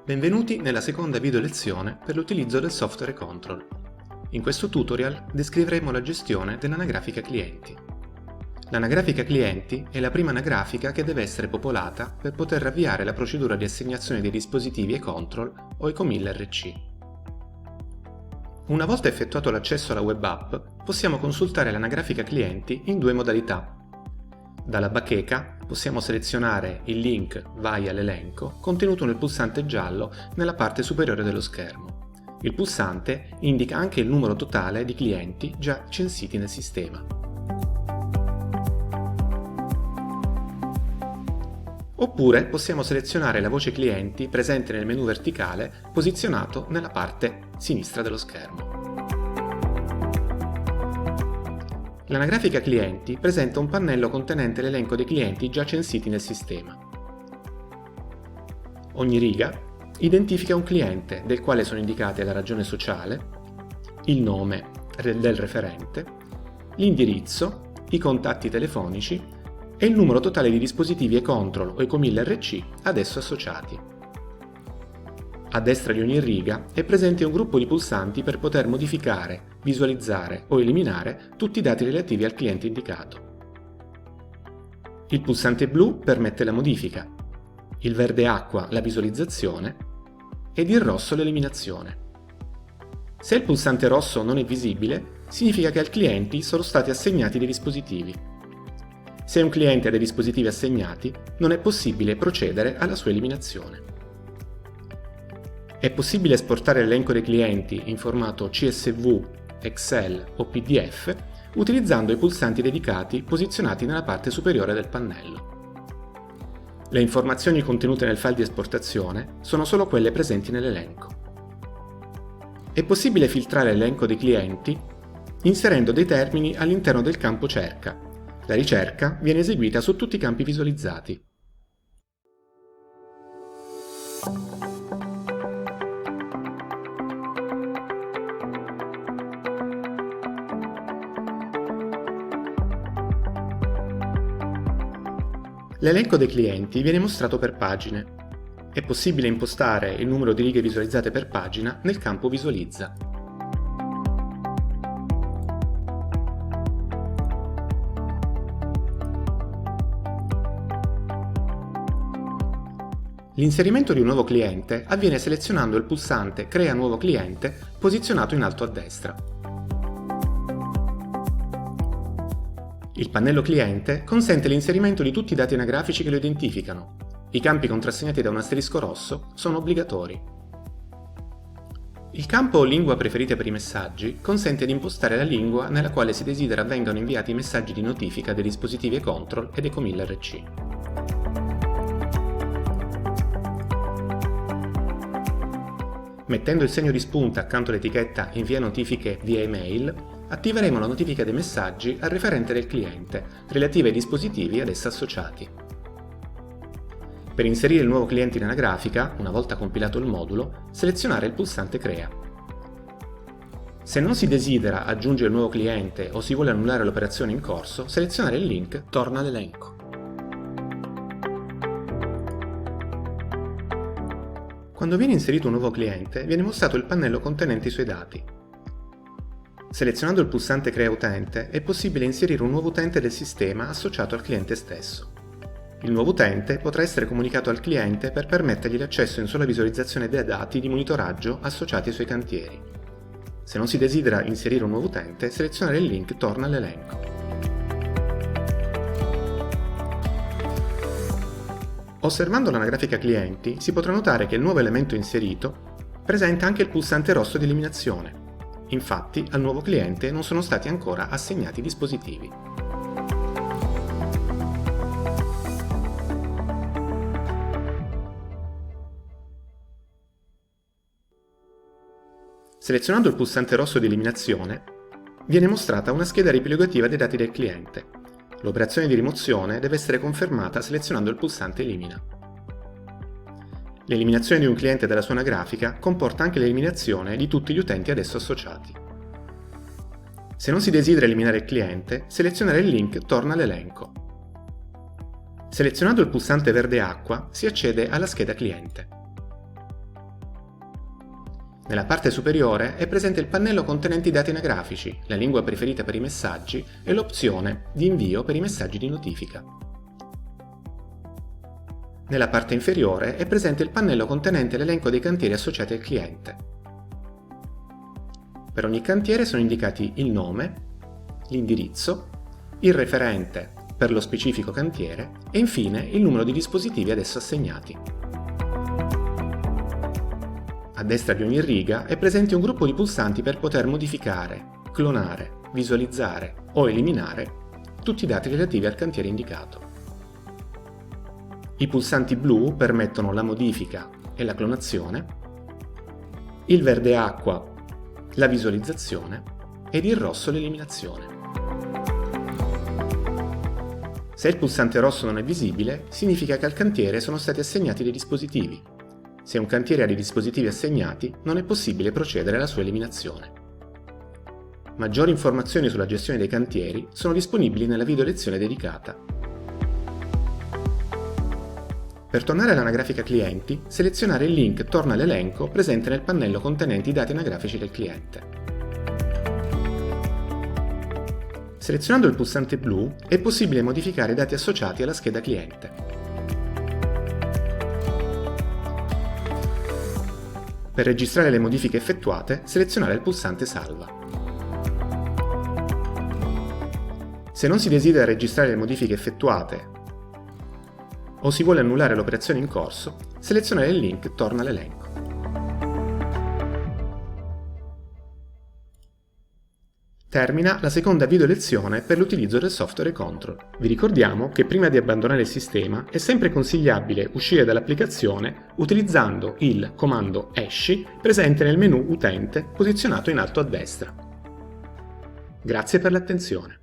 Benvenuti nella seconda video lezione per l'utilizzo del software Control. In questo tutorial descriveremo la gestione dell'anagrafica clienti. L'anagrafica clienti è la prima anagrafica che deve essere popolata per poter avviare la procedura di assegnazione dei dispositivi e-Control o ECOMIL-RC. Una volta effettuato l'accesso alla web app, possiamo consultare l'anagrafica clienti in due modalità. Dalla bacheca possiamo selezionare il link Vai all'elenco contenuto nel pulsante giallo nella parte superiore dello schermo. Il pulsante indica anche il numero totale di clienti già censiti nel sistema. Oppure possiamo selezionare la voce clienti presente nel menu verticale posizionato nella parte sinistra dello schermo. L'anagrafica clienti presenta un pannello contenente l'elenco dei clienti già censiti nel sistema. Ogni riga identifica un cliente del quale sono indicate la ragione sociale, il nome del referente, l'indirizzo, i contatti telefonici e il numero totale di dispositivi e-Control o ECOMIL-RC ad esso associati. A destra di ogni riga è presente un gruppo di pulsanti per poter modificare, visualizzare o eliminare tutti i dati relativi al cliente indicato. Il pulsante blu permette la modifica, il verde acqua la visualizzazione ed il rosso l'eliminazione. Se il pulsante rosso non è visibile, significa che al cliente sono stati assegnati dei dispositivi. Se un cliente ha dei dispositivi assegnati, non è possibile procedere alla sua eliminazione. È possibile esportare l'elenco dei clienti in formato CSV, Excel o PDF utilizzando i pulsanti dedicati posizionati nella parte superiore del pannello. Le informazioni contenute nel file di esportazione sono solo quelle presenti nell'elenco. È possibile filtrare l'elenco dei clienti inserendo dei termini all'interno del campo cerca. La ricerca viene eseguita su tutti i campi visualizzati. L'elenco dei clienti viene mostrato per pagine. È possibile impostare il numero di righe visualizzate per pagina nel campo Visualizza. L'inserimento di un nuovo cliente avviene selezionando il pulsante Crea nuovo cliente posizionato in alto a destra. Il pannello cliente consente l'inserimento di tutti i dati anagrafici che lo identificano. I campi contrassegnati da un asterisco rosso sono obbligatori. Il campo Lingua preferita per i messaggi consente di impostare la lingua nella quale si desidera vengano inviati i messaggi di notifica dei dispositivi e-Control ed ECOMIL-RC. Mettendo il segno di spunta accanto all'etichetta Invia notifiche via email, attiveremo la notifica dei messaggi al referente del cliente, relative ai dispositivi ad essa associati. Per inserire il nuovo cliente in anagrafica, una volta compilato il modulo, selezionare il pulsante Crea. Se non si desidera aggiungere il nuovo cliente o si vuole annullare l'operazione in corso, selezionare il link Torna all'elenco. Quando viene inserito un nuovo cliente, viene mostrato il pannello contenente i suoi dati. Selezionando il pulsante Crea utente, è possibile inserire un nuovo utente del sistema associato al cliente stesso. Il nuovo utente potrà essere comunicato al cliente per permettergli l'accesso in sola visualizzazione dei dati di monitoraggio associati ai suoi cantieri. Se non si desidera inserire un nuovo utente, selezionare il link Torna all'elenco. Osservando l'anagrafica clienti si potrà notare che il nuovo elemento inserito presenta anche il pulsante rosso di eliminazione. Infatti al nuovo cliente non sono stati ancora assegnati dispositivi. Selezionando il pulsante rosso di eliminazione viene mostrata una scheda riepilogativa dei dati del cliente. L'operazione di rimozione deve essere confermata selezionando il pulsante Elimina. L'eliminazione di un cliente dalla sua anagrafica comporta anche l'eliminazione di tutti gli utenti ad esso associati. Se non si desidera eliminare il cliente, selezionare il link Torna all'elenco. Selezionando il pulsante verde acqua si accede alla scheda cliente. Nella parte superiore è presente il pannello contenente i dati anagrafici, la lingua preferita per i messaggi e l'opzione di invio per i messaggi di notifica. Nella parte inferiore è presente il pannello contenente l'elenco dei cantieri associati al cliente. Per ogni cantiere sono indicati il nome, l'indirizzo, il referente per lo specifico cantiere e infine il numero di dispositivi ad esso assegnati. A destra di ogni riga è presente un gruppo di pulsanti per poter modificare, clonare, visualizzare o eliminare tutti i dati relativi al cantiere indicato. I pulsanti blu permettono la modifica e la clonazione, il verde acqua la visualizzazione ed il rosso l'eliminazione. Se il pulsante rosso non è visibile, significa che al cantiere sono stati assegnati dei dispositivi. Se un cantiere ha dei dispositivi assegnati, non è possibile procedere alla sua eliminazione. Maggiori informazioni sulla gestione dei cantieri sono disponibili nella video lezione dedicata. Per tornare all'anagrafica clienti, selezionare il link Torna all'elenco presente nel pannello contenente i dati anagrafici del cliente. Selezionando il pulsante blu è possibile modificare i dati associati alla scheda cliente. Per registrare le modifiche effettuate, selezionare il pulsante Salva. Se non si desidera registrare le modifiche effettuate o si vuole annullare l'operazione in corso, selezionare il link Torna all'elenco. Termina la seconda video lezione per l'utilizzo del software Control. Vi ricordiamo che prima di abbandonare il sistema è sempre consigliabile uscire dall'applicazione utilizzando il comando esci presente nel menu Utente posizionato in alto a destra. Grazie per l'attenzione.